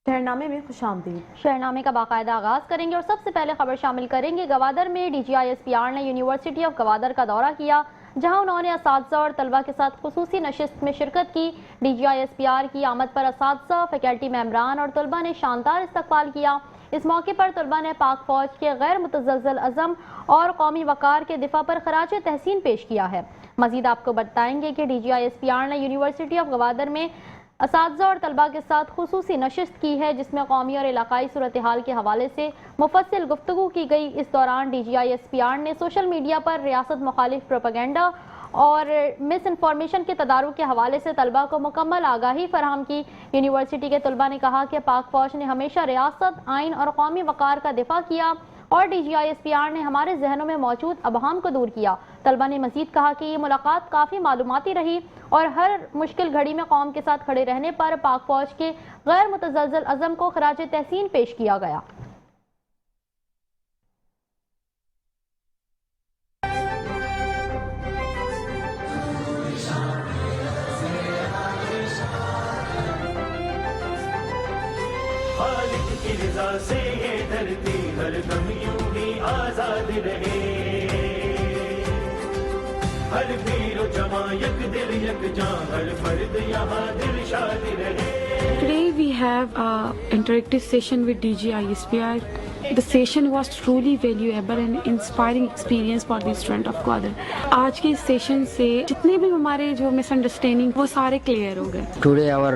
शहरनामे में खुशामदीद। शहरनामे का बाकायदा आगाज करेंगे और सबसे पहले खबर शामिल करेंगे। गवादर में DGISPR ने यूनिवर्सिटी ऑफ गवादर का दौरा किया, जहां उन्होंने असातिज़ा और तलबा के साथ खुसूसी नशिस्त में शिरकत की। DGISPR की आमद पर असातिज़ा, फैकल्टी मेंबरान और तलबा ने शानदार इस्तकबाल किया। इस मौके पर तलबा ने पाक फौज के गैर मुतज़लज़ल अज़म और कौमी वक़ार के दिफा पर खराज तहसीन पेश किया है। मजीद आपको बताएंगे कि DGISPR ने यूनिवर्सिटी ऑफ गवादर में असातिज़ा और तलबा के साथ खुसूसी नशिस्त की है, जिसमें कौमी और इलाकाई सूरत हाल के हवाले से मुफस्सिल गुफ्तगू की गई। इस दौरान DGISPR ने सोशल मीडिया पर रियासत मुखालिफ प्रोपेगेंडा और मिस इन्फॉर्मेशन के तदारुक के हवाले से तलबा को मुकम्मल आगाही फराहम की। यूनिवर्सिटी के तलबा ने कहा कि पाक फौज ने हमेशा रियासत, आइन और कौमी वक़ार का दिफा किया और DGISPR ने हमारे जहनों में मौजूद अबहाम को दूर किया। तलबा ने मजीद कहा कि ये मुलाकात काफ़ी मालूमाती रही और हर मुश्किल घड़ी में कौम के साथ खड़े रहने पर पाक फौज के गैर मुतज़लज़ल अज़म को खराज तहसीन पेश किया गया। खालिक की रज़ा से ये धरती हर दम यूं ही आजाद रहे, हर पीर जमा यक दिल यक जां, हर फर्द यहाँ दिल शाद रहे। Today we have an interactive session with DGISPR. The session was truly valuable and inspiring experience for the student of Gwadar. आज के सेशन से जितने भी हमारे जो मिसअंडरस्टैंडिंग वो सारे क्लियर हो गए। Today our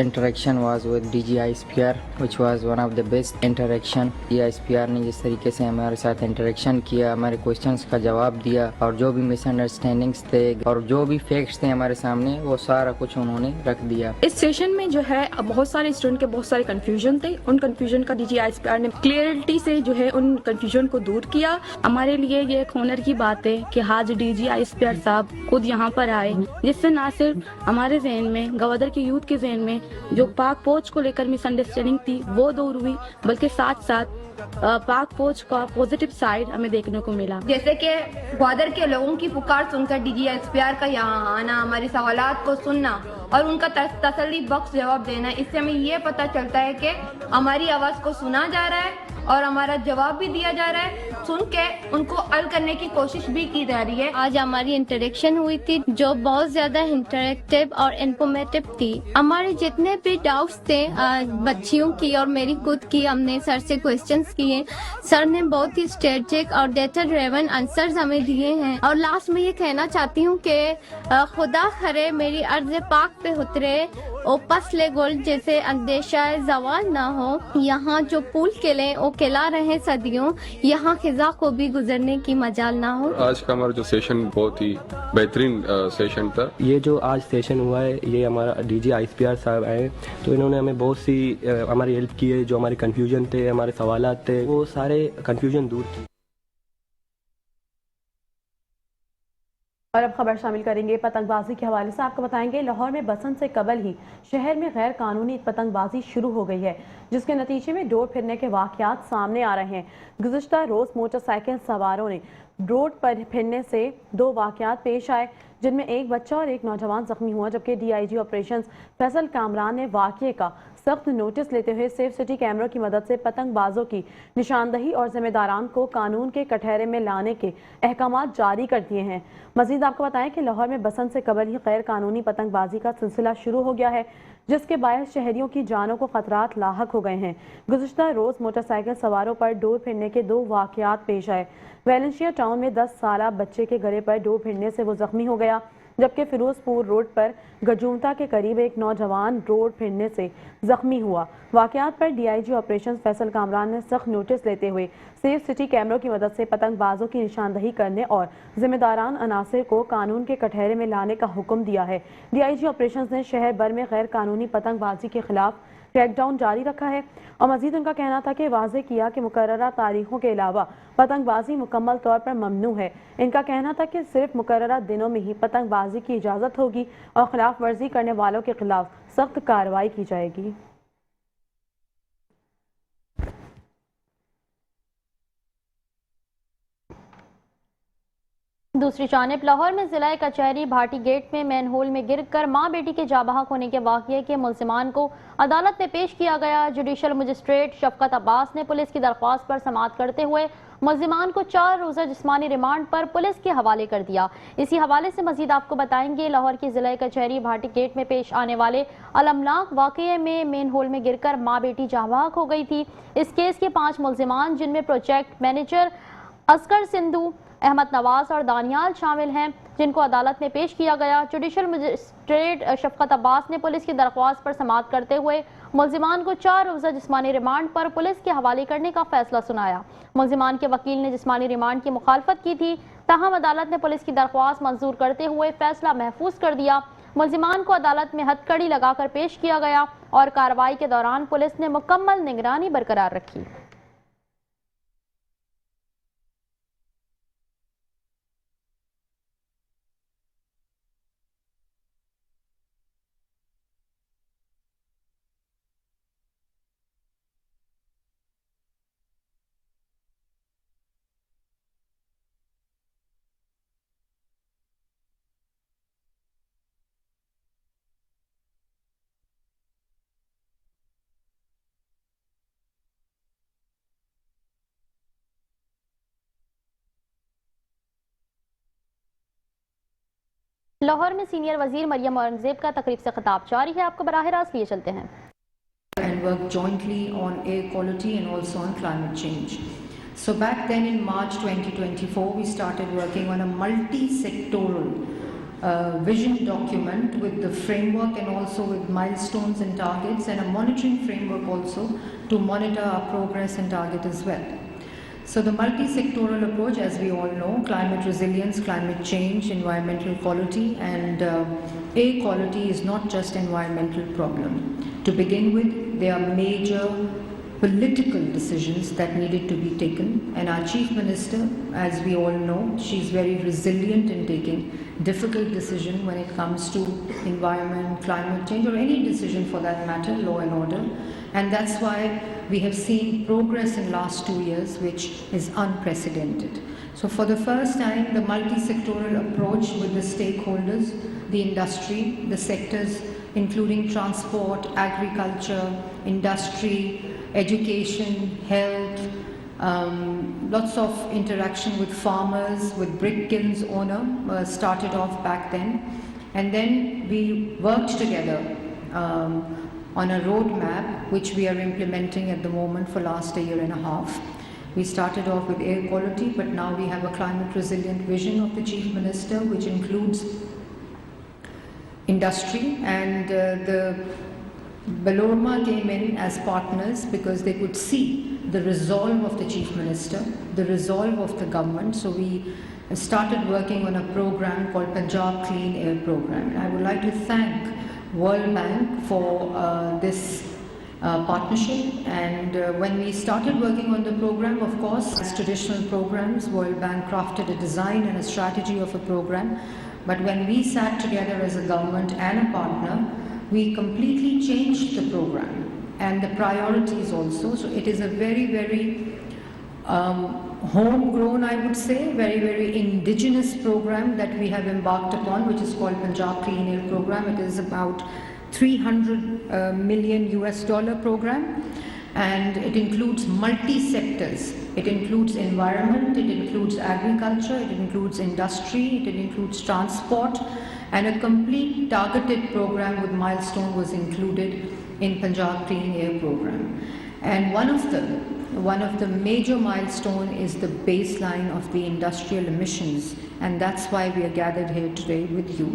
interaction was with DGISPR, which was one of the best interaction. DGISPR ने जिस तरीके से हमारे साथ इंटरेक्शन किया, हमारे क्वेश्चंस का जवाब दिया और जो भी मिसअंडरस्टैंडिंग्स थे और जो भी फैक्ट्स थे हमारे सामने वो सारा कुछ उन्होंने रख दिया। इस सेशन में जो है बहुत सारे स्टूडेंट के बहुत सारे कंफ्यूजन थे, उन कंफ्यूजन का DGISPR ने क्लियरिटी से जो है उन कंफ्यूजन को दूर किया। हमारे लिए ये एक ऑनर की बात है कि आज DGISPR साहब खुद यहाँ पर आए, जिससे ना सिर्फ हमारे जहन में, गवादर के यूथ के जहन में जो पाक फौज को लेकर मिसअंडरस्टैंडिंग थी वो दूर हुई, बल्कि साथ साथ पाक फौज का पॉजिटिव साइड हमें देखने को मिला। जैसे कि ग्वादर के लोगों की पुकार सुनकर DGISPR का यहाँ आना, हमारे सवालात को सुनना और उनका तसल्ली बख्श जवाब देना, इससे हमें ये पता चलता है कि हमारी आवाज़ को सुना जा रहा है और हमारा जवाब भी दिया जा रहा है, सुन के उनको हल करने की कोशिश भी की जा रही है। आज हमारी इंटरेक्शन हुई थी जो बहुत ज़्यादा इंटरेक्टिव और इन्फॉर्मेटिव थी। हमारे जितने भी डाउट्स थे बच्चियों की और मेरी खुद की, हमने सर से क्वेश्चंस किए। सर ने बहुत ही स्ट्रेटेजिक और डेटा ड्रिवन आंसर्स हमें दिए हैं। और लास्ट में ये कहना चाहती हूँ कि खुदा करे मेरी अर्ज़ पाक पे उतरे और पसले गोल्ड जैसे अंदेशा जवाल ना हो। यहाँ जो पुल किले वो किला रहे सदियों, यहाँ खिजा को भी गुजरने की मजाल ना हो। आज का हमारा जो सेशन बहुत ही बेहतरीन सेशन था। ये जो आज सेशन हुआ है ये हमारा DGISPR साहब आए तो इन्होंने हमें बहुत सी हमारी हेल्प की है। जो हमारे कन्फ्यूजन थे, हमारे सवालात थे, वो सारे कन्फ्यूजन दूर किए। और अब खबर शामिल करेंगे पतंगबाजी के हवाले से। आपको बताएंगे लाहौर में बसंत से कबल ही शहर में गैर कानूनी पतंगबाजी शुरू हो गई है, जिसके नतीजे में डोर फिरने के वाकयात सामने आ रहे हैं। गुज़िश्ता रोज़ मोटरसाइकिल सवारों ने रोड पर फिरने से 2 वाकयात पेश आए, जिनमें एक बच्चा और एक नौजवान जख्मी हुआ, जबकि DIG ऑपरेशंस फैसल कामरान ने वाक़ये का सख्त नोटिस लेते हुए सेफ सिटी कैमरों की मदद से पतंगबाजों की निशानदही और जिम्मेदारान को कानून के कटहरे में लाने के अहकामात जारी कर दिए हैं। मजीद आपको बताएं कि लाहौर में बसंत से कबल ही गैर कानूनी पतंगबाजी का सिलसिला शुरू हो गया है, जिसके बायस शहरियों की जानों को खतरात लाहक हो गए हैं। गुज़िश्ता रोज़ मोटरसाइकिल सवारों पर डोर फिरने के 2 वाकयात पेश आए। वेलेंशिया टाउन में 10 साला बच्चे के गले पर डोर फिरने से वो जख्मी हो गया, जबकि फिरोजपुर रोड पर गजूमता के करीब एक नौजवान रोड फिरने से जख्मी हुआ। वाकयात पर DIG ऑपरेशंस फैसल कामरान ने सख्त नोटिस लेते हुए सेफ सिटी कैमरों की मदद से पतंगबाजों की निशानदही करने और जिम्मेदारान अनासर को कानून के कटहरे में लाने का हुक्म दिया है। DIG ऑपरेशंस ने शहर भर में गैर कानूनी पतंगबाजी के खिलाफ क्रैकडाउन जारी रखा है और मजीद उनका कहना था कि वाज़े किया कि मुकर्ररा तारीखों के अलावा पतंगबाजी मुकम्मल तौर पर ममनू है। इनका कहना था कि सिर्फ मुकर्ररा दिनों में ही पतंगबाजी की इजाज़त होगी और खिलाफ वर्जी करने वालों के खिलाफ सख्त कार्रवाई की जाएगी। دوسری جانب لاہور میں ضلع کچہری بھاٹی گیٹ میں مین ہول میں گر کر ماں بیٹی کے جاں بحق ہونے کے واقعے کے ملزمان کو عدالت میں پیش کیا گیا۔ جوڈیشل مجسٹریٹ شفقت عباس نے پولیس کی درخواست پر سماعت کرتے ہوئے ملزمان کو 4 روزہ جسمانی ریمانڈ پر پولیس کے حوالے کر دیا۔ اسی حوالے سے مزید آپ کو بتائیں گے لاہور کی ضلع کچہری بھاٹی گیٹ میں پیش آنے والے المناک واقعے میں مین ہول میں گر کر ماں بیٹی جاں بحق ہو گئی تھی۔ اس کیس کے 5 ملزمان جن میں پروجیکٹ مینیجر اصغر سندھو، احمد نواز اور دانیال شامل ہیں، جن کو عدالت میں پیش کیا گیا۔ جوڈیشل مجسٹریٹ شفقت عباس نے پولیس کی درخواست پر سماعت کرتے ہوئے ملزمان کو 4 روزہ جسمانی ریمانڈ پر پولیس کے حوالے کرنے کا فیصلہ سنایا۔ ملزمان کے وکیل نے جسمانی ریمانڈ کی مخالفت کی تھی، تاہم عدالت نے پولیس کی درخواست منظور کرتے ہوئے فیصلہ محفوظ کر دیا۔ ملزمان کو عدالت میں ہتھ کڑی لگا کر پیش کیا گیا اور کارروائی کے دوران پولیس نے مکمل نگرانی برقرار رکھی۔ لاہور میں سینئر وزیر مریم اورنگزیب کا تقریب سے خطاب جاری ہے، آپ کو براہ راست لیے چلتے ہیں۔ And work jointly on air quality and also on climate change. So back then in March 2024 we started working on a multi-sectoral vision document with the framework and also with milestones and targets and a monitoring framework also to monitor our progress and target as well. So the multi-sectoral approach, as we all know, climate resilience, climate change, environmental quality, and air quality is not just an environmental problem. To begin with, there are major political decisions that needed to be taken, and our Chief Minister, as we all know, she's very resilient in taking difficult decisions when it comes to environment, climate change, or any decision for that matter, law and order. And that's why we have seen progress in last 2 years, which is unprecedented. So for the first time, the multi-sectoral approach with the stakeholders, the industry, the sectors, including transport, agriculture, industry, education, health, lots of interaction with farmers, with brick kilns owner, started off back then. And then we worked together on a roadmap which we are implementing at the moment for last 1.5 years. We started off with air quality, but now we have a climate resilient vision of the Chief Minister, which includes industry, and the Balorma came in as partners because they could see the resolve of the Chief Minister, the resolve of the government. So we started working on a program called Punjab Clean Air Program. And I would like to thank World Bank for this partnership, and when we started working on the program, of course, as traditional programs, World Bank crafted a design and a strategy of a program, but when we sat together as a government and a partner, we completely changed the program and the priorities also. So it is a very, very homegrown, I would say, very, very indigenous program that we have embarked upon, which is called Punjab Clean Air Program. It is about $300 million program, and it includes multi-sectors. It includes environment, it includes agriculture, it includes industry, it includes transport, and a complete targeted program with milestone was included in Punjab Clean Air Program. And one of the major milestone is the baseline of the industrial emissions, and that's why we are gathered here today with you.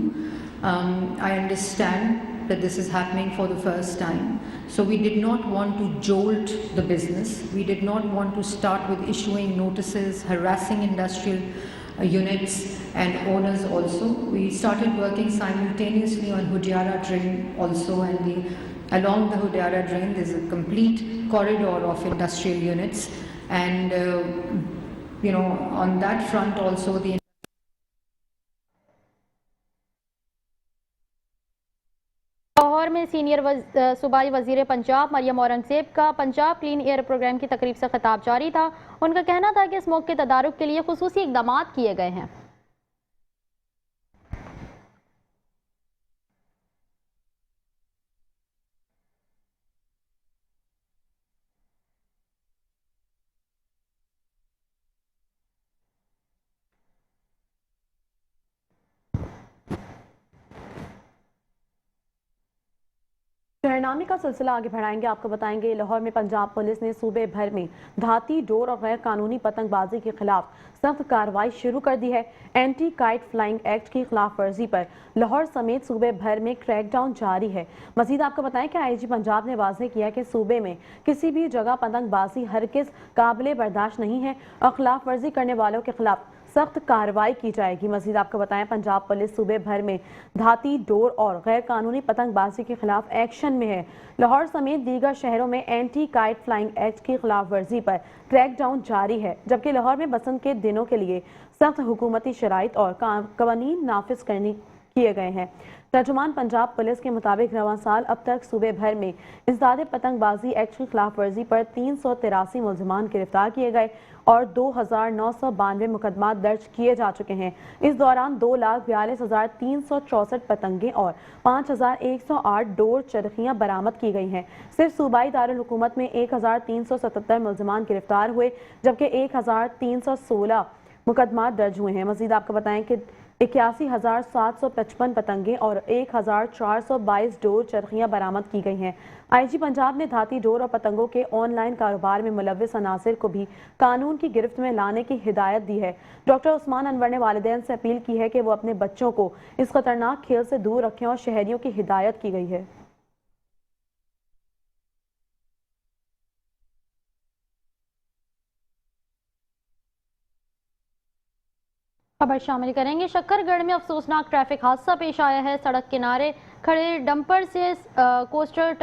I understand that this is happening for the first time, so we did not want to jolt the business. We did not want to start with issuing notices, harassing industrial units and owners also. We started working simultaneously on Hudiyara Drain also, and along the Hudiyara Drain there's a complete corridor of industrial units, and on that front also the Lahore میں senior صوبائی وزیر پنجاب مریم اورنگزیب کا Punjab clean year programme کی تقریب سے خطاب جاری تھا۔ ان کا کہنا تھا کہ اس موقع کے تدارک کے لیے خصوصی اقدامات کیے گئے ہیں۔ शहरनामे का सिलसिला आगे बढ़ाएंगे। आपको बताएंगे लाहौर में पंजाब पुलिस ने सूबे भर में धाती, डोर और गैर कानूनी पतंगबाजी के खिलाफ सख्त कार्रवाई शुरू कर दी है। एंटी काइट फ्लाइंग एक्ट की खिलाफ वर्जी पर लाहौर समेत सूबे भर में क्रैकडाउन जारी है। मजीद आपको बताएं कि आईजी पंजाब ने वाज़ेह किया कि सूबे में किसी भी जगह पतंगबाजी हरगिज़ काबिले बर्दाश्त नहीं है और खिलाफ वर्जी करने वालों के खिलाफ सख्त कार्रवाई की जाएगी। मजीद आपको बताएं पंजाब पुलिस सूबे भर में धाती, डोर और गैर कानूनी पतंगबाजी के खिलाफ एक्शन में है। लाहौर समेत दीगर शहरों में एंटी काइट फ्लाइंग एक्ट की खिलाफ वर्जी पर क्रैकडाउन जारी है, जबकि लाहौर में बसंत के दिनों के लिए सख्त हुकूमती शराइत और कवानीन नाफिज किए गए हैं। तर्जुमान पंजाब पुलिस के मुताबिक रवां साल अब तक सूबे भर में इंसदाद पतंगबाजी एक्ट की खिलाफ वर्जी पर 383 मुलजमान गिरफ्तार किए गए और 2992 मुकदमा दर्ज किए जा चुके हैं। इस दौरान 2,42,364 पतंगें और 5,108 डोर चरखियां बरामद की गई हैं। सिर्फ सूबाई दारुल हुकूमत में 1,377 मुलजमान गिरफ्तार हुए, जबकि 1,316 मुकदमा दर्ज हुए हैं। मजीद आपको बताएं कि 81,755 पतंगें और 1,422 डोर चरखियां बरामद की गई हैं। आईजी पंजाब ने धाती, डोर और पतंगों के ऑनलाइन कारोबार में मुलव्विस अनासिर को भी कानून की गिरफ्त में लाने की हिदायत दी है। डॉक्टर उस्मान अनवर ने वालिदैन से अपील की है कि वो अपने बच्चों को इस खतरनाक खेल से दूर रखें और शहरियों की हिदायत की गई है। खबर शामिल करेंगे। शक्करगढ़ में अफसोसनाक ट्रैफिक हादसा पेश आया है। सड़क किनारे खड़े डंपर से कोस्टर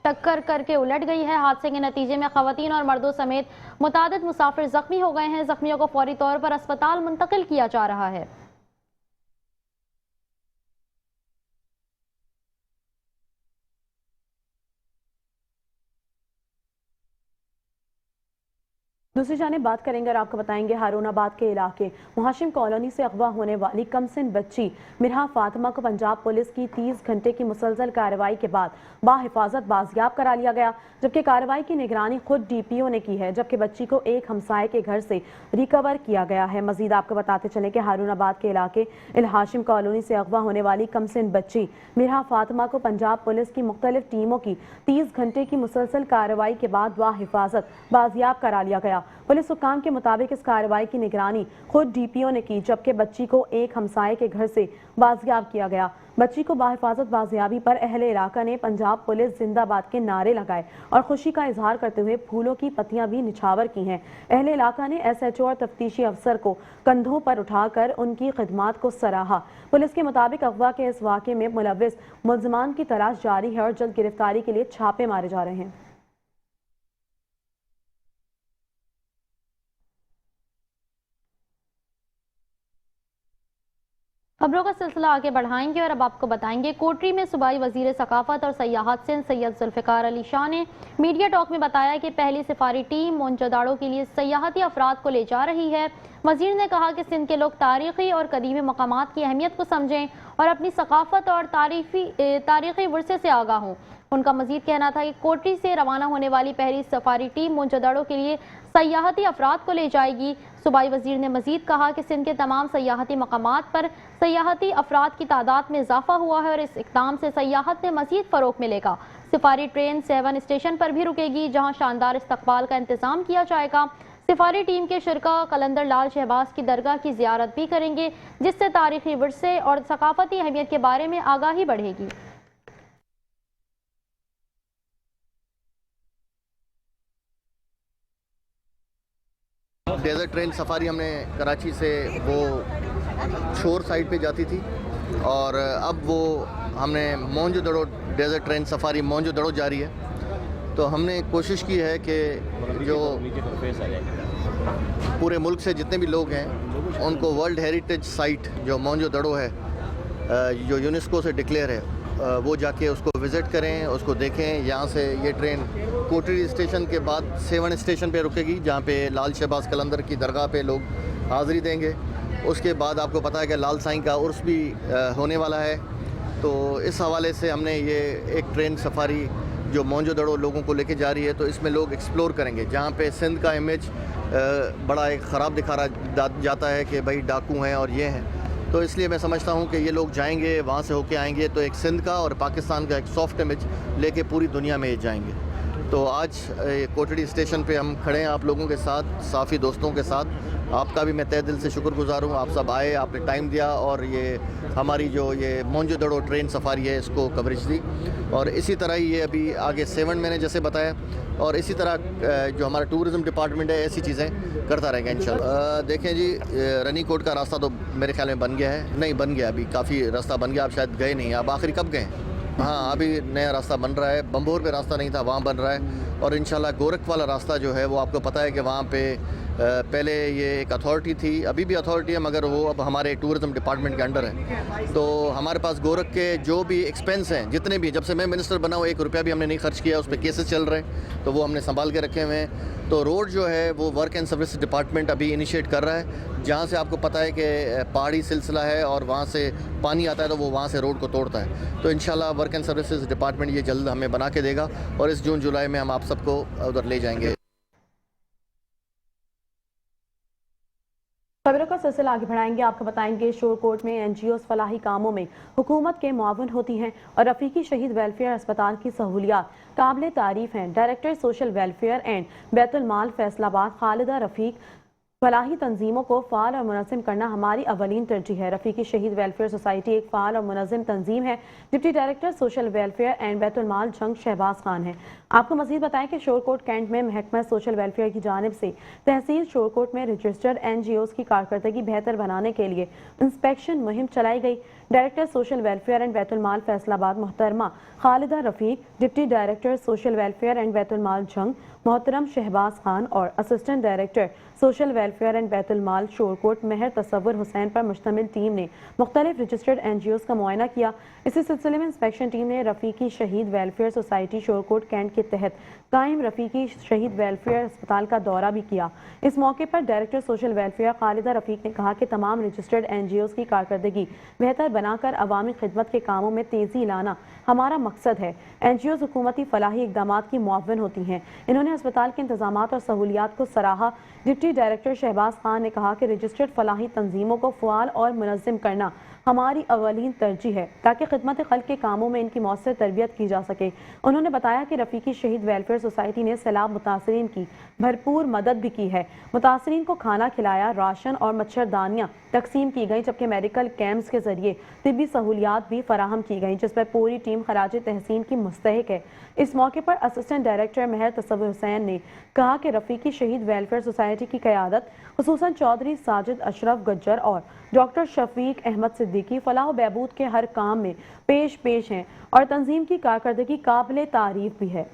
टक्कर करके उलट गई है। हादसे के नतीजे में खवातीन और मर्दों समेत मुतादिद मुसाफिर जख्मी हो गए हैं। जख्मियों को फौरी तौर पर अस्पताल मुंतकिल किया जा रहा है। दूसरी जानिब बात करेंगे और आपको बताएंगे हारूनाबाद के इलाके मुहाशिम कॉलोनी से अगवा होने वाली कमसिन बच्ची मिरहा फातिमा को पंजाब पुलिस की 30 घंटे की मुसलसल कार्रवाई के बाद बाहिफाजत बाजियाब करा लिया गया, जबकि कार्रवाई की निगरानी खुद डीपीओ ने की है, जबकि बच्ची को एक हमसाये के घर से रिकवर किया गया है। मजीद आपको बताते चलें कि हारूनाबाद के इलाके हाशिम कॉलोनी से अगवा होने वाली कमसिन बच्ची मिरहा फातिमा को पंजाब पुलिस की मुख्तलिफ टीमों की 30 घंटे की मुसलसल कार्रवाई के बाद बाहिफाजत बाजियाब करा लिया गया। पुलिस हुक्काम के मुताबिक इस कार्रवाई की निगरानी खुद डीपीओ ने की, जबकि बच्ची को एक हमसाये के घर से बाजियाब किया गया। बच्ची को बाहिफाजत बाजियाबी पर अहले इलाका ने पंजाब पुलिस जिंदाबाद के नारे लगाए और खुशी का इजहार करते हुए फूलों की पत्तियां भी निछावर की हैं। अहले इलाका ने SHO और तफ्तीशी अफसर को कंधों पर उठाकर उनकी खिदमात को सराहा। पुलिस के मुताबिक अगवा के इस वाक़े में मुलव्विस मुल्ज़िमान की तलाश जारी है और जल्द गिरफ्तारी के लिए छापे मारे जा रहे हैं। खबरों का सिलसिला आगे बढ़ाएंगे और अब आपको बताएंगे कोटरी में सूबाई वजीर सकाफत और सयाहत सिंध सैयद जुल्फ़िकार अली शाह ने मीडिया टॉक में बताया कि पहली सिफारी टीम मोनजोदड़ो के लिए सयाहती अफराद को ले जा रही है। वजीर ने कहा कि सिंध के लोग तारीखी और कदीमी मकामात की अहमियत को समझें और अपनी सकाफत और तारीखी विरसे से आगाह हों। उनका मजीद कहना था कि कोटरी से रवाना होने वाली पहली सफारी टीम मोनजोदड़ो के लिए सयाहती अफराद को ले जाएगी। सूबाई वजीर ने मजीद कहा कि सिंध के तमाम सयाहती मकामात पर सयाहती अफराद की तादाद में इजाफा हुआ है और इस इक़दाम से सयाहत में मजीद फ़रोग़ मिलेगा। सिफारी ट्रेन 7 स्टेशन पर भी रुकेगी, जहाँ शानदार इस्तकबाल का इंतज़ाम किया जाएगा। सिफारी टीम के शुरका कलंदर लाल शहबाज की दरगाह की ज़ियारत भी करेंगे, जिससे तारीखी विरसे और सकाफती अहमियत के बारे में आगाही बढ़ेगी। डेजर्ट ट्रेन सफारी हमने कराची से वो शोर साइड पे जाती थी और अब वो हमने Mohenjodaro desert train safari Mohenjodaro जारी है। तो हमने कोशिश की है कि जो पूरे मुल्क से जितने भी लोग हैं उनको वर्ल्ड हेरिटेज साइट जो मोनजोदड़ो है, जो यूनेस्को से डिक्लेयर है, वो जाके उसको विज़िट करें, उसको देखें। यहाँ से ये ट्रेन कोटरी स्टेशन के बाद 7 स्टेशन पे रुकेगी, जहाँ पे लाल शहबाज कलंदर की दरगाह पे लोग हाज़िरी देंगे। उसके बाद आपको पता है कि लाल साईं का उर्स भी होने वाला है। तो इस हवाले से हमने ये एक ट्रेन सफारी जो मोनजोदड़ो लोगों को लेके जा रही है, तो इसमें लोग एक्सप्लोर करेंगे। जहाँ पे सिंध का इमेज बड़ा एक ख़राब दिखा जाता है कि भाई डाकू हैं और ये हैं, تو اس لیے میں سمجھتا ہوں کہ یہ لوگ جائیں گے, وہاں سے ہو کے آئیں گے تو ایک سندھ کا اور پاکستان کا ایک سافٹ امیج لے کے پوری دنیا میں یہ جائیں گے. تو آج کوٹڑی اسٹیشن پہ ہم کھڑے ہیں آپ لوگوں کے ساتھ, صافی دوستوں کے ساتھ. آپ کا بھی میں تہ دل سے شکر گزار ہوں, آپ سب آئے, آپ نے ٹائم دیا اور یہ ہماری جو یہ مونجو دڑو ٹرین سفاری ہے اس کو کوریج دی. اور اسی طرح ہی یہ ابھی آگے 7 میں نے جیسے بتایا, اور اسی طرح جو ہمارا ٹورزم ڈپارٹمنٹ ہے ایسی چیزیں کرتا رہے گا انشاءاللہ. دیکھیں جی, رنی کوٹ کا راستہ تو میرے خیال میں بن گیا ہے, نہیں بن گیا, ابھی کافی راستہ بن گیا, آپ شاید گئے نہیں. آپ آخری کب گئے ہیں؟ ہاں, ابھی نیا راستہ بن رہا ہے. بمبور پہ راستہ نہیں تھا, وہاں بن رہا ہے. اور انشاءاللہ گورکھ والا راستہ جو ہے وہ آپ کو پتہ ہے کہ وہاں پہ پہلے یہ ایک اتھارٹی تھی, ابھی بھی اتھارٹی ہے مگر وہ اب ہمارے ٹورزم ڈپارٹمنٹ کے انڈر ہے. تو ہمارے پاس گورکھ کے جو بھی ایکسپینس ہیں جتنے بھی, جب سے میں منسٹر بنا ہوں 1 روپیہ بھی ہم نے نہیں خرچ کیا, اس پہ کیسز چل رہے ہیں تو وہ ہم نے سنبھال کے رکھے ہوئے ہیں. تو روڈ جو ہے وہ ورک اینڈ سروس ڈپارٹمنٹ ابھی انیشیٹ کر رہا ہے, جہاں سے آپ کو پتہ ہے کہ پہاڑی سلسلہ ہے اور وہاں سے پانی آتا ہے تو وہ وہاں سے روڈ کو توڑتا ہے. تو انشاءاللہ ورک اینڈ سروسز ڈپارٹمنٹ یہ جلد ہمیں بنا کے دے گا اور اس جون جولائی میں ہم آپ سب کو ادھر لے جائیں گے. خبروں کا سلسلہ آگے بڑھائیں گے. آپ کو بتائیں گے شور کوٹ میں NGOs فلاحی کاموں میں حکومت کے معاون ہوتی ہیں اور رفیقی شہید ویلفیئر اسپتال کی سہولیات قابل تعریف ہیں. ڈائریکٹر سوشل ویلفیئر اینڈ بیت المال فیصل آباد خالدہ رفیق, فلاحی تنظیموں کو فعال اور منظم کرنا ہماری اولین ترجیح ہے. رفیقی شہید ویلفیئر سوسائٹی ایک فعال اور منظم تنظیم ہے. Deputy director social welfare and بیت المال جنگ شہباز خان ہیں. آپ کو مزید بتائیں کہ شورکوٹ کینٹ میں محکمہ سوشل ویلفیئر کی جانب سے تحصیل شورکوٹ میں رجسٹرڈ NGOs کی کارکردگی بہتر بنانے کے لیے انسپیکشن مہم چلائی گئی. ڈائریکٹر سوشل ویلفیئر اینڈ بیت المال فیصل آباد محترمہ Khalida Rafiq, deputy director social welfare and بیت المال جنگ محترم شہباز خان اور assistant director social welfare and بیت المال شورکوٹ مہر تصور حسین پر مشتمل ٹیم نے مختلف رجسٹرڈ NGOs کا معائنہ کیا. اسی سلسلے میں انسپیکشن ٹیم نے رفیقی شہید ویلفیئر سوسائٹی شورکوٹ کینٹ کے تحت قائم رفیقی شہید ویلفیئر اسپتال کا دورہ بھی کیا. اس موقع پر ڈائریکٹر سوشل ویلفیئر خالدہ رفیق نے کہا کہ تمام رجسٹرڈ NGOs کی کارکردگی بہتر بنا کر عوامی خدمت کے کاموں میں تیزی لانا ہمارا مقصد ہے. NGOs حکومتی فلاحی اقدامات کی معاون ہوتی ہیں. انہوں نے اسپتال کے انتظامات اور سہولیات کو سراہا. ڈپٹی ڈائریکٹر شہباز خان نے کہا کہ رجسٹرڈ فلاحی تنظیموں کو فعال اور منظم کرنا ہماری اولین ترجیح ہے تاکہ خدمت خلق کے کاموں میں ان کی مؤثر تربیت کی جا سکے. انہوں نے بتایا کہ رفیقی شہید ویلفیئر سوسائٹی نے سیلاب متاثرین کی بھرپور مدد بھی کی ہے. متاثرین کو کھانا کھلایا, راشن اور مچھردانیاں تقسیم کی گئیں, جبکہ میڈیکل کیمپس کے ذریعے طبی سہولیات بھی فراہم کی گئیں, جس پر پوری ٹیم خراج تحسین کی مستحق ہے. اس موقع پر اسسٹنٹ ڈائریکٹر مہر تصور حسین نے کہا کہ رفیقی شہید ویلفیئر سوسائٹی کی قیادت خصوصاً چودھری ساجد اشرف گجر اور ڈاکٹر شفیق احمد صدیقی فلاح و بہبود کے ہر کام میں پیش ہیں اور تنظیم کی کارکردگی قابل تعریف بھی ہے.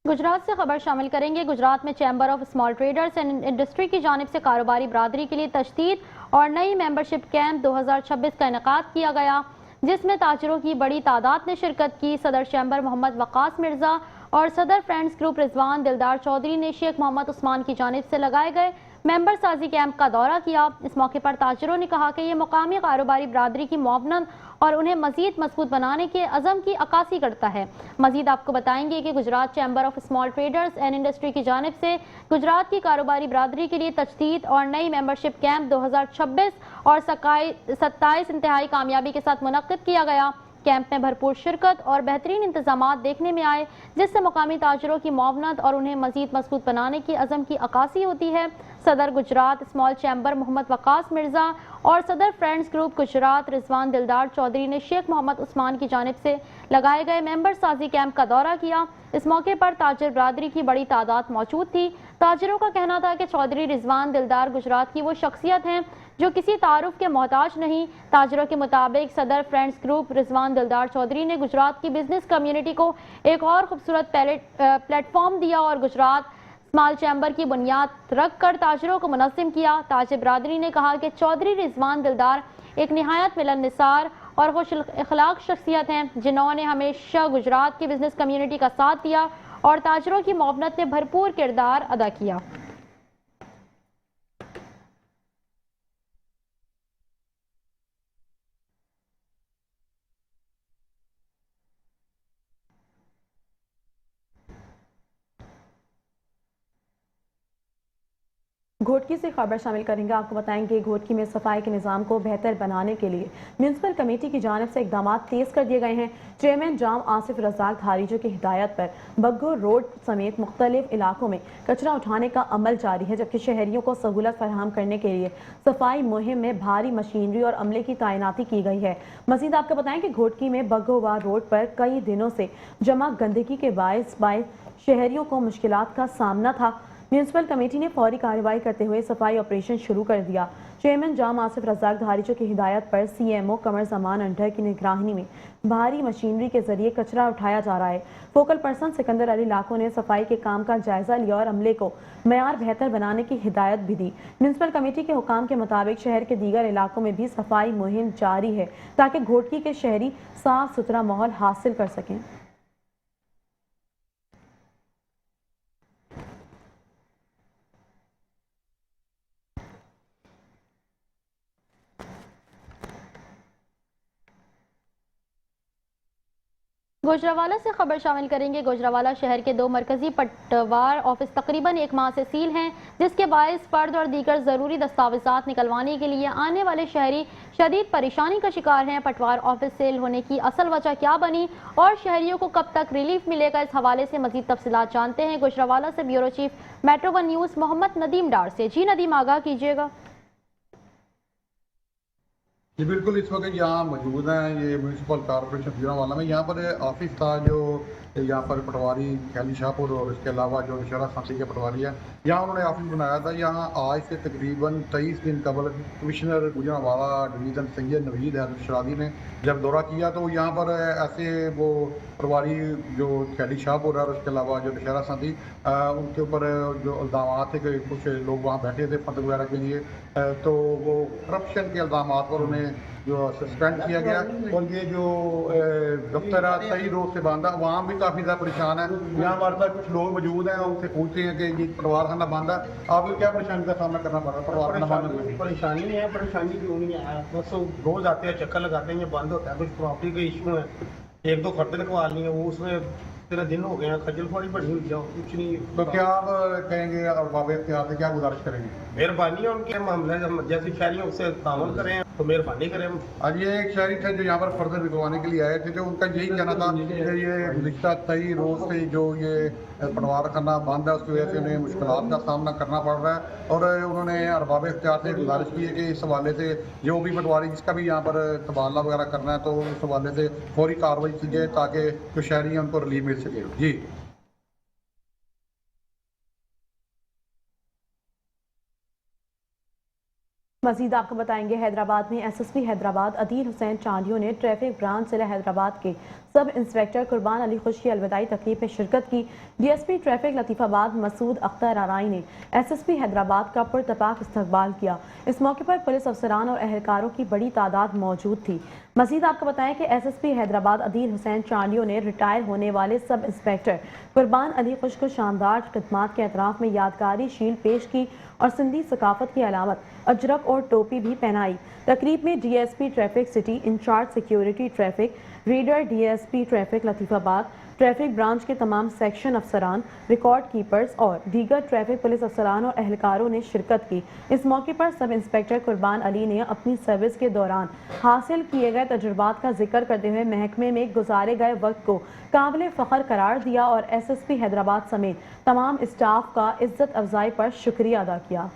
گجرات سے خبر شامل کریں گے. گجرات میں chamber of small traders and industry کی جانب سے کاروباری برادری کے لیے تجدید اور نئی ممبرشپ کیمپ 2026 کا انعقاد کیا گیا, جس میں تاجروں کی بڑی تعداد نے شرکت کی. صدر چیمبر محمد وقاص مرزا اور صدر فرینڈز گروپ رضوان دلدار چودھری نے شیخ محمد عثمان کی جانب سے لگائے گئے ممبر سازی کیمپ کا دورہ کیا. اس موقع پر تاجروں نے کہا کہ یہ مقامی کاروباری برادری کی معاونت اور انہیں مزید مضبوط بنانے کے عزم کی عکاسی کرتا ہے. مزید آپ کو بتائیں گے کہ Gujarat chamber of small traders and industry کی جانب سے گجرات کی کاروباری برادری کے لیے تجدید اور نئی ممبرشپ کیمپ 2026 اور 27 انتہائی کامیابی کے ساتھ منعقد کیا گیا. کیمپ میں بھرپور شرکت اور بہترین انتظامات دیکھنے میں آئے, جس سے مقامی تاجروں کی معاونت اور انہیں مزید مضبوط بنانے کے عزم کی عکاسی ہوتی ہے. صدر گجرات اسمال چیمبر محمد وقاص مرزا اور صدر فرینڈز گروپ گجرات رضوان دلدار چودھری نے شیخ محمد عثمان کی جانب سے لگائے گئے ممبر سازی کیمپ کا دورہ کیا. اس موقع پر تاجر برادری کی بڑی تعداد موجود تھی. تاجروں کا کہنا تھا کہ چودھری رضوان دلدار گجرات کی وہ شخصیت ہیں جو کسی تعارف کے محتاج نہیں. تاجروں کے مطابق صدر فرینڈز گروپ رضوان دلدار چودھری نے گجرات کی بزنس کمیونٹی کو ایک اور خوبصورت پلیٹ فارم دیا اور گجرات اسمال چیمبر کی بنیاد رکھ کر تاجروں کو منظم کیا. تاجر برادری نے کہا کہ چودھری رضوان دلدار ایک نہایت ملن نثار اور خوش اخلاق شخصیت ہیں, جنہوں نے ہمیشہ گجرات کی بزنس کمیونٹی کا ساتھ دیا اور تاجروں کی معاونت میں بھرپور کردار ادا کیا. घोटकी से खबर शामिल करेंगे। आपको बताएंगे घोटकी में सफाई के निज़ाम को बेहतर बनाने के लिए म्यूनसिपल कमेटी की जानिब से इकदाम तेज कर दिए गए हैं। चेयरमैन जाम आसिफ रज़ाक धारीजो की हिदायत पर बग्गो रोड समेत मुख्तलिफ इलाकों में कचरा उठाने का अमल जारी है, जबकि शहरियों को सहूलत फराहम करने के लिए सफाई मुहिम में भारी मशीनरी और अमले की तैनाती की गई है। मज़ीद आपको बताएं कि घोटकी में बग्गोवार रोड पर कई दिनों से जमा गंदगी के बायस शहरियों को मुश्किलात का सामना था। म्यूनसिपल कमेटी ने फौरी कार्रवाई करते हुए सफाई ऑपरेशन शुरू कर दिया। चेयरमैन जाम आसिफ रज़ाक धारीजो की हिदायत पर CMO कमर जमान अंडर की निगरानी में भारी मशीनरी के जरिए कचरा उठाया जा रहा है। फोकल पर्सन सिकंदर अली लाखों ने सफाई के काम का जायजा लिया और अमले को मयार बेहतर बनाने की हिदायत भी दी। म्यूनसिपल कमेटी के हुकाम के मुताबिक शहर के दीगर इलाकों में भी सफाई मुहिम जारी है ताकि घोटकी के शहरी साफ सुथरा माहौल हासिल कर सकें। गुजरावाला से खबर शामिल करेंगे। गुजरावाला शहर के 2 मरकजी पटवार ऑफिस तकरीबन 1 माह से सील हैं, जिसके बायस फर्द और दीगर ज़रूरी दस्तावेज़ात निकलवाने के लिए आने वाले शहरी शदीद परेशानी का शिकार हैं। पटवार ऑफिस सेल होने की असल वजह क्या बनी और शहरियों को कब तक रिलीफ मिलेगा, इस हवाले से मज़ीद तफसीलात जानते हैं गुजरावाला से bureau chief metro 1 news Mohammad Nadeem Dar से। जी नदीम, आगाह कीजिएगा। जी बिल्कुल, इस वक्त यहाँ मौजूद हैं ये म्यूनसिपल कॉर्पोरेशन गुजरावाला में। यहाँ पर ऑफिस था जो यहाँ पर पटवारी खैली शाहपुर और इसके अलावा जो नौशहरा सांसी के पटवारी है, यहाँ उन्होंने ऑफिस बनाया था। यहाँ आज से तकरीबन 23 दिन कबल कमिश्नर गुजरावाला डिवीज़न सैयद नवीद शरादी ने जब दौरा किया तो यहाँ पर ऐसे वो पटवारी जो खैली शाहपुर और उसके अलावा जो नौशहरा सांसी उनके ऊपर जो इल्ज़ाम थे कि कुछ लोग वहाँ बैठे थे पद वगैरह के लिए, तो वो करप्शन के इल्ज़ाम पर उन्हें जो सस्पेंड किया गया। और ये जो दफ्तर सही रोज से बांधा, वहाँ भी काफ़ी ज़्यादा परेशान है। यहाँ हमारे साथ कुछ लोग मौजूद हैं, उनसे पूछते हैं कि ये पटवार खाना बांधा, आपको क्या परेशानी का सामना करना पड़ रहा है पटवार खाना बांधने में? परेशानी नहीं है, परेशानी क्यों नहीं है, बस रोज आते हैं, चक्कर लगाते हैं, ये बंद होता है। कुछ प्रॉपर्टी के इशू है, 1-2 खर्चे निकलवा लिए, वो उसमें 13 दिन हो गए हैं, खज्जल खुआरी बड़ी हुई है, कुछ नहीं। तो क्या आप कहेंगे और बाबा इख्तियार से क्या गुजारिश करेंगे? मेहरबानी है उनके मामले जैसे शहरियों से तामुल करें तो मेहरबानी करें। आज ये एक शहरी थे जो यहाँ पर फर्दर निकलवाने के लिए आए थे, जो उनका यही कहना था कि ये गुज़िश्ता 23 रोज से जो ये पटवार खाना बंद है उसकी वजह से उन्हें मुश्किलात का सामना करना पड़ रहा है। और उन्होंने अरबाब इख्तियार से गुजारिश की है कि इस हवाले से जो भी पटवारी जिसका भी यहाँ पर तबादला वगैरह करना है तो उस हवाले से फौरी कार्रवाई की जाए ताकि जो शहरी हैं उनको रिलीफ मिल सके। जी मजीद आपको बताएंगे हैदराबाद में SSP हैदराबाद अदील हुसैन चांडियों ने ट्रैफिक ब्रांच जिला हैदराबाद के सब इंस्पेक्टर कुर्बान अली खुश की अलविदाई तकरीब में शिरकत की। DSP ट्रैफिक लतीफ़ाबाद मसूद अख्तर आराई ने SSP हैदराबाद का पुरतपाक इस्तकबाल किया। इस मौके पर पुलिस अफसरान और अहलकारों की बड़ी तादाद मौजूद थी। मजीद आपको बताएं कि SSP हैदराबाद अदील हुसैन चांडियों ने रिटायर होने वाले सब इंस्पेक्टर कुर्बान अली खुश को शानदार खिदमात के एतराफ़ में यादगारी शील्ड पेश की और सिंधी सकाफत की अलामत अजरक और टोपी भी पहनाई। तकरीब में DSP traffic city incharge security traffic reader DSP traffic Latifabad traffic branch के तमाम सेक्शन अफसरान रिकॉर्ड कीपर्स और दीगर ट्रैफिक पुलिस अफसरान और अहलकारों ने शिरकत की। इस मौके पर सब इंस्पेक्टर कुर्बान अली ने अपनी सर्विस के दौरान हासिल किए गए तजुर्बात का जिक्र करते हुए महकमे में गुजारे गए वक्त को काबिल फ़ख्र करार दिया और SSP हैदराबाद समेत तमाम स्टाफ का इज्जत अफजाई पर शुक्रिया अदा किया।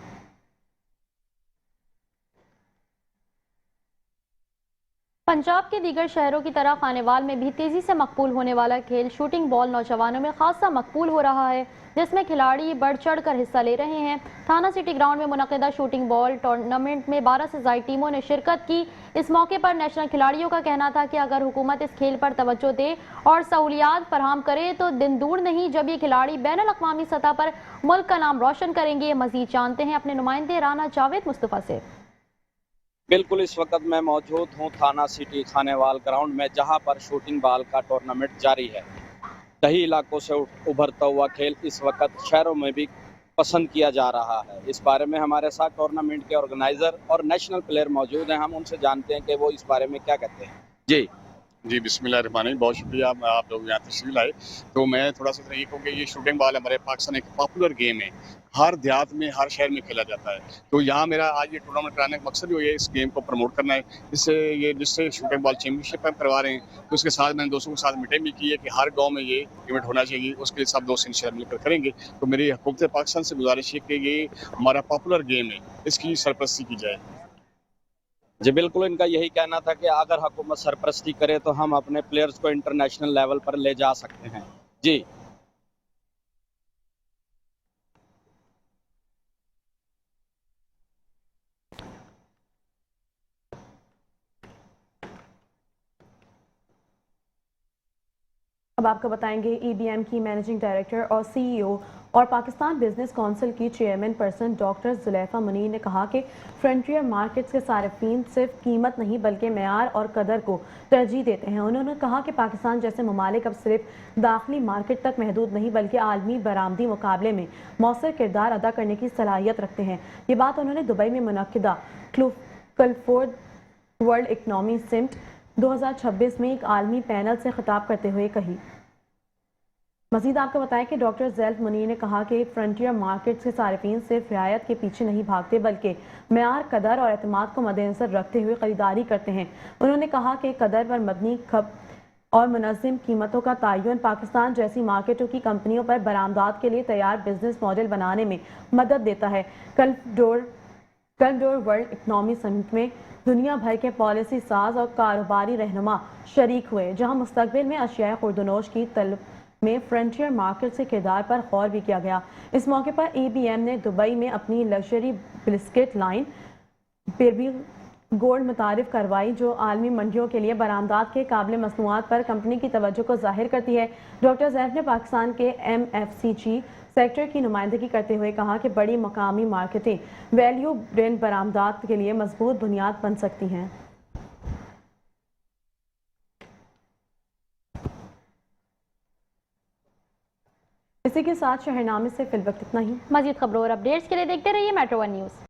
पंजाब के दीगर शहरों की तरह खानेवाल में भी तेजी से मकबूल होने वाला खेल शूटिंग बॉल नौजवानों में खासा मकबूल हो रहा है, जिसमें खिलाड़ी बढ़ चढ़ कर हिस्सा ले रहे हैं। थाना सिटी ग्राउंड में मुनक़िदा शूटिंग बॉल टूर्नामेंट में 12 से ज़ायद टीमों ने शिरकत की। इस मौके पर नेशनल खिलाड़ियों का कहना था कि अगर हुकूमत इस खेल पर तवज्जो दे और सहूलियात फराहम करे तो दिन दूर नहीं जब ये खिलाड़ी बैनुल अक़वामी सतह पर मुल्क का नाम रोशन करेंगे। मज़ीद जानते हैं अपने नुमाइंदे राना जावेद मुस्तफ़ा से। बिल्कुल, इस वक्त मैं मौजूद हूँ थाना सिटी खानेवाल ग्राउंड में, जहाँ पर शूटिंग बॉल का टूर्नामेंट जारी है। कई इलाकों से उभरता हुआ खेल इस वक्त शहरों में भी पसंद किया जा रहा है। इस बारे में हमारे साथ टूर्नामेंट के ऑर्गेनाइज़र और नेशनल प्लेयर मौजूद हैं, हम उनसे जानते हैं कि वो इस बारे में क्या कहते हैं। जी, جی بسم اللہ الرحمن الرحیم، بہت شکریہ آپ لوگ یہاں تشریف لائے. تو میں تھوڑا سا یہ کہوں کہ یہ شوٹنگ بال ہمارے پاکستان ایک پاپولر گیم ہے، ہر دیہات میں ہر شہر میں کھیلا جاتا ہے. تو یہاں میرا آج یہ ٹورنامنٹ کرانے کا مقصد جو ہے اس گیم کو پروموٹ کرنا ہے. جس سے شوٹنگ بال چیمپئن شپ ہم کروا رہے ہیں، تو اس کے ساتھ میں نے دوستوں کے ساتھ میٹنگ بھی کی ہے کہ ہر گاؤں میں یہ ایونٹ ہونا چاہیے. اس کے لیے سب دوست انشاءاللہ مل کر کریں گے. تو میری حکومت پاکستان سے گزارش ہے کہ یہ ہمارا پاپولر گیم ہے، اس کی سرپرستی کی جائے. جی بالکل، ان کا یہی کہنا تھا کہ اگر حکومت سرپرستی کرے تو ہم اپنے پلیئرز کو انٹرنیشنل لیول پر لے جا سکتے ہیں. جی اب آپ کو بتائیں گے EBM کی مینیجنگ ڈائریکٹر اور CEO اور پاکستان بزنس کونسل کی chairman person doctor Zulaikha Munir نے کہا کہ فرنٹیئر مارکیٹس کے صارفین صرف قیمت نہیں بلکہ معیار اور قدر کو ترجیح دیتے ہیں. انہوں نے کہا کہ پاکستان جیسے ممالک اب صرف داخلی مارکیٹ تک محدود نہیں بلکہ عالمی برآمدی مقابلے میں مؤثر کردار ادا کرنے کی صلاحیت رکھتے ہیں. یہ بات انہوں نے دبئی میں منعقدہ کلفورڈ ورلڈ اکنامی سمٹ 2026 میں ایک عالمی پینل سے خطاب کرتے ہوئے کہی. مزید آپ کو بتائیں کہ ڈاکٹر زیلف منیر نے کہا کہ فرنٹیئر مارکیٹس کے صارفین صرف رعایت کے پیچھے نہیں بھاگتے بلکہ معیار، قدر اور اعتماد کو مد نظر رکھتے ہوئے خریداری کرتے ہیں. انہوں نے کہا کہ قدر پر مبنی کھپ اور منظم قیمتوں کا تعین پاکستان جیسی مارکیٹوں کی کمپنیوں پر برآمدات کے لیے تیار بزنس ماڈل بنانے میں مدد دیتا ہے. کلفڈور ورلڈ اکنامی سمٹ میں دنیا بھر کے پالیسی ساز اور کاروباری رہنما شریک ہوئے، جہاں مستقبل میں اشیاء خوردونوش کی طلب میں فرنٹیئر مارکیٹ سے کردار پر غور بھی کیا گیا. اس موقع پر EBM نے دبئی میں اپنی luxury biscuit line baby gold متعارف کروائی، جو عالمی منڈیوں کے لیے برآمدات کے قابل مصنوعات پر کمپنی کی توجہ کو ظاہر کرتی ہے. ڈاکٹر زیف نے پاکستان کے MFCG سیکٹر کی نمائندگی کرتے ہوئے کہا کہ بڑی مقامی مارکیٹیں ویلیو برینڈ برآمدات کے لیے مضبوط بنیاد بن سکتی ہیں. اسی کے ساتھ شہرنامے سے فی الوقت اتنا ہی. مزید خبروں اور اپڈیٹس کے لیے دیکھتے رہیے میٹرو ون نیوز.